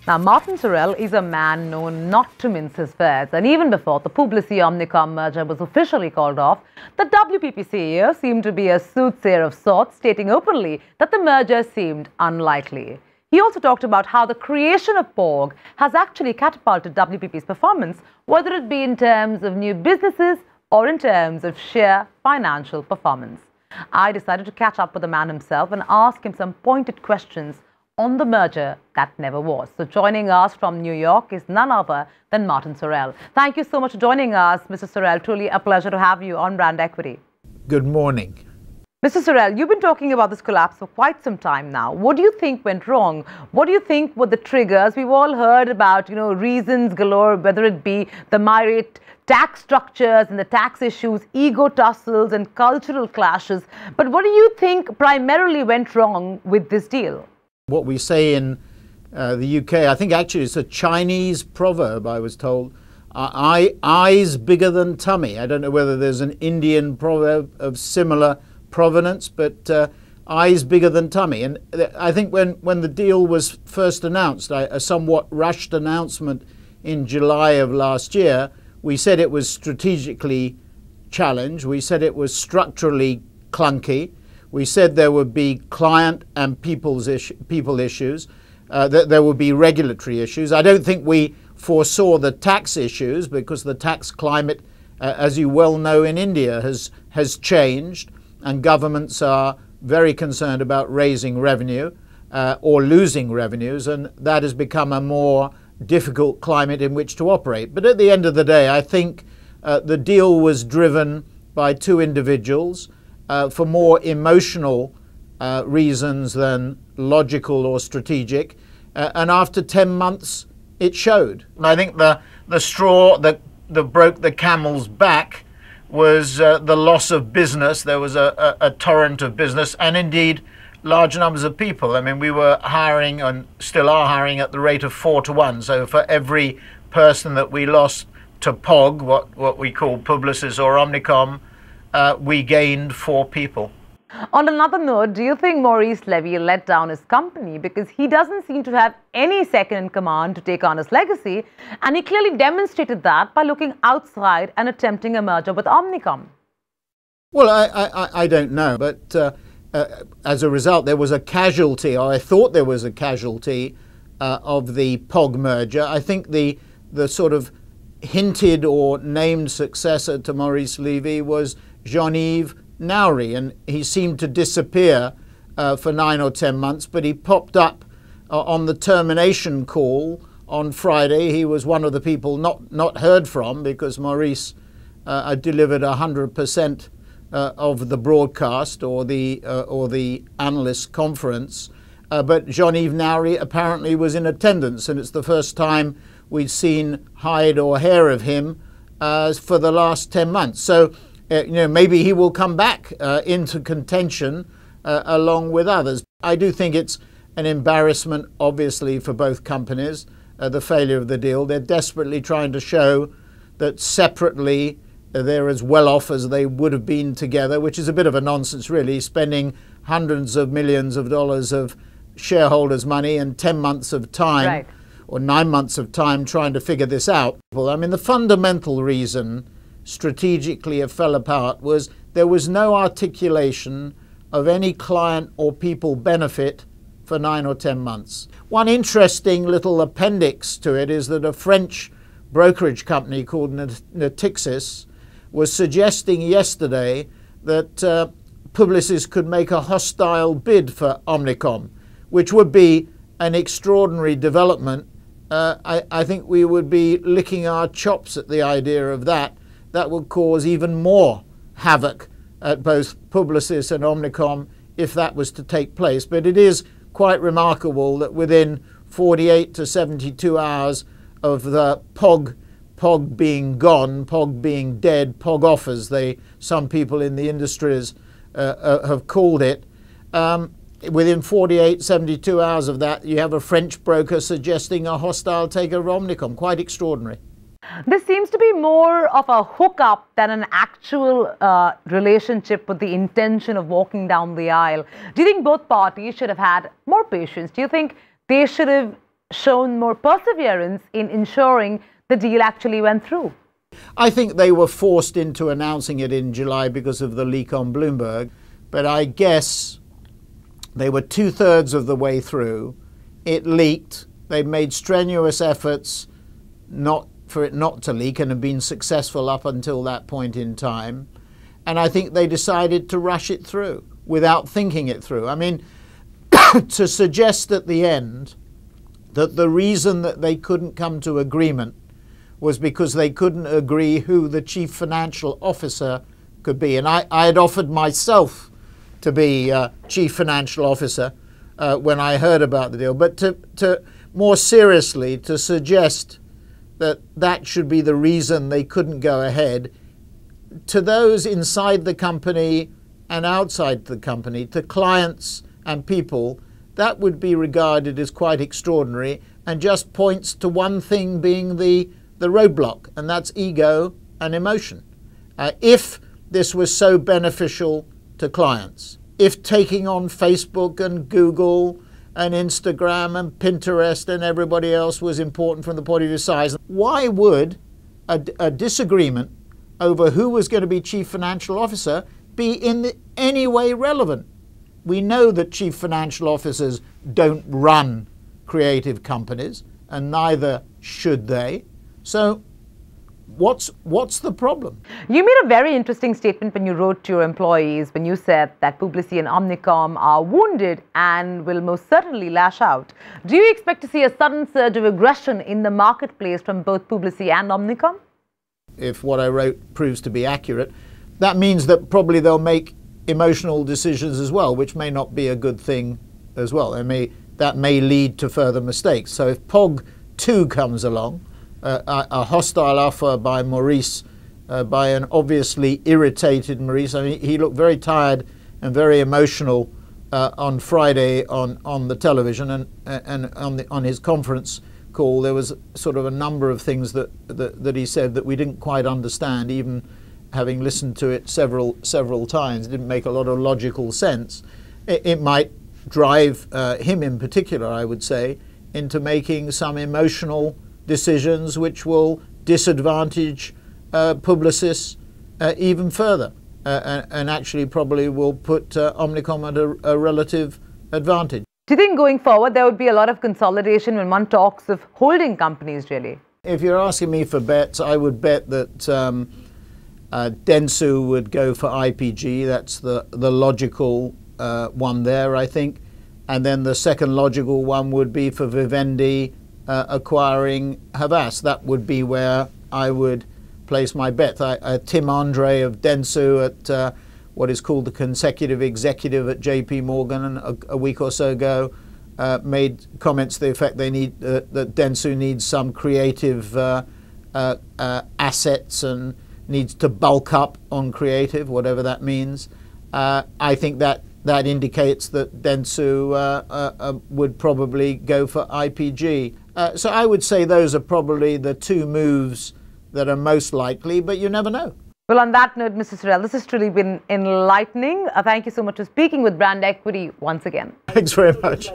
Now, Martin Sorrell is a man known not to mince his words, and even before the Publicis Omnicom merger was officially called off, the WPP CEO seemed to be a soothsayer of sorts, stating openly that the merger seemed unlikely. He also talked about how the creation of POG has actually catapulted WPP's performance, whether it be in terms of new businesses or in terms of sheer financial performance. I decided to catch up with the man himself and ask him some pointed questions on the merger that never was. So joining us from New York is none other than Martin Sorrell. Thank you so much for joining us, Mr. Sorrell. Truly a pleasure to have you on Brand Equity. Good morning. Mr. Sorrell, you've been talking about this collapse for quite some time now. What do you think went wrong? What do you think were the triggers? We've all heard about, reasons galore, whether it be the myriad tax structures and the tax issues, ego tussles and cultural clashes. But what do you think primarily went wrong with this deal? What we say in the UK, I think actually it's a Chinese proverb, I was told, eyes bigger than tummy. I don't know whether there's an Indian proverb of similar provenance, but eyes bigger than tummy. And I think when the deal was first announced, a somewhat rushed announcement in July of last year, we said it was strategically challenged. We said it was structurally clunky. We said there would be client and people issues, that there would be regulatory issues. I don't think we foresaw the tax issues because the tax climate, as you well know, in India has changed, and governments are very concerned about raising revenue or losing revenues, and that has become a more difficult climate in which to operate. But at the end of the day, I think the deal was driven by two individuals for more emotional reasons than logical or strategic. And after 10 months, it showed. And I think the straw that broke the camel's back was the loss of business. There was a torrent of business and indeed large numbers of people. I mean, we were hiring and still are hiring at the rate of 4 to 1. So for every person that we lost to POG, what we call Publicis or Omnicom, we gained 4 people. On another note, do you think Maurice Levy let down his company because he doesn't seem to have any second in command to take on his legacy, and he clearly demonstrated that by looking outside and attempting a merger with Omnicom? Well, I don't know, but as a result, there was a casualty, or I thought there was a casualty of the POG merger. I think the sort of hinted or named successor to Maurice Levy was Jean-Yves Nauri, and he seemed to disappear for 9 or 10 months, but he popped up on the termination call on Friday. He was one of the people not heard from because Maurice delivered 100% of the broadcast or the analyst conference, but Jean-Yves Nauri apparently was in attendance, and it's the first time we'd seen hide or hair of him for the last 10 months. So maybe he will come back into contention along with others. I do think it's an embarrassment, obviously, for both companies, the failure of the deal. They're desperately trying to show that separately they're as well off as they would have been together, which is a bit of a nonsense, really, spending hundreds of millions of dollars of shareholders' money and 10 months of time, right, or 9 months of time trying to figure this out. Well, I mean, the fundamental reason strategically it fell apart was there was no articulation of any client or people benefit for 9 or 10 months. One interesting little appendix to it is that a French brokerage company called Natixis was suggesting yesterday that Publicis could make a hostile bid for Omnicom, which would be an extraordinary development. I think we would be licking our chops at the idea of that. That would cause even more havoc at both Publicis and Omnicom if that was to take place. But it is quite remarkable that within 48 to 72 hours of the POG being gone, POG being dead, POG off as some people in the industries have called it, within 48, 72 hours of that, you have a French broker suggesting a hostile takeover of Omnicom. Quite extraordinary. This seems to be more of a hookup than an actual relationship with the intention of walking down the aisle. Do you think both parties should have had more patience? Do you think they should have shown more perseverance in ensuring the deal actually went through? I think they were forced into announcing it in July because of the leak on Bloomberg, but I guess they were 2/3 of the way through. It leaked. They made strenuous efforts for it not to leak and have been successful up until that point in time. And I think they decided to rush it through without thinking it through. I mean, to suggest at the end that the reason that they couldn't come to agreement was because they couldn't agree who the chief financial officer could be. And I had offered myself to be chief financial officer when I heard about the deal. But to more seriously, to suggest that that should be the reason they couldn't go ahead, to those inside the company and outside the company, to clients and people, that would be regarded as quite extraordinary and just points to one thing being the roadblock, and that's ego and emotion. If this was so beneficial to clients, if taking on Facebook and Google and Instagram and Pinterest and everybody else was important from the point of view of size, why would a disagreement over who was going to be chief financial officer be in any way relevant? We know that chief financial officers don't run creative companies, and neither should they. So what's the problem? You made a very interesting statement when you wrote to your employees, when you said that Publicis and Omnicom are wounded and will most certainly lash out. Do you expect to see a sudden surge of aggression in the marketplace from both Publicis and Omnicom? If what I wrote proves to be accurate, that means that probably they'll make emotional decisions as well, which may not be a good thing as well. That may lead to further mistakes. So if POG 2 comes along, a hostile offer by Maurice, by an obviously irritated Maurice. I mean, he looked very tired and very emotional on Friday on the television, and on his conference call there was sort of a number of things that he said that we didn't quite understand, even having listened to it several times. It didn't make a lot of logical sense. It might drive him in particular, I would say, into making some emotional decisions which will disadvantage Publicis even further, and actually probably will put Omnicom at a relative advantage. Do you think going forward there would be a lot of consolidation when one talks of holding companies, really? If you're asking me for bets, I would bet that Dentsu would go for IPG. That's the logical one there, I think. And then the second logical one would be for Vivendi acquiring Havas. That would be where I would place my bet. Tim Andre of Dentsu at what is called the consecutive executive at JP Morgan a week or so ago made comments to the effect that Dentsu needs some creative assets and needs to bulk up on creative, whatever that means. I think that indicates that Dentsu would probably go for IPG. So I would say those are probably the two moves that are most likely, but you never know. Well, on that note, Mr. Sorrell, this has truly been enlightening. Thank you so much for speaking with Brand Equity once again. Thanks very much.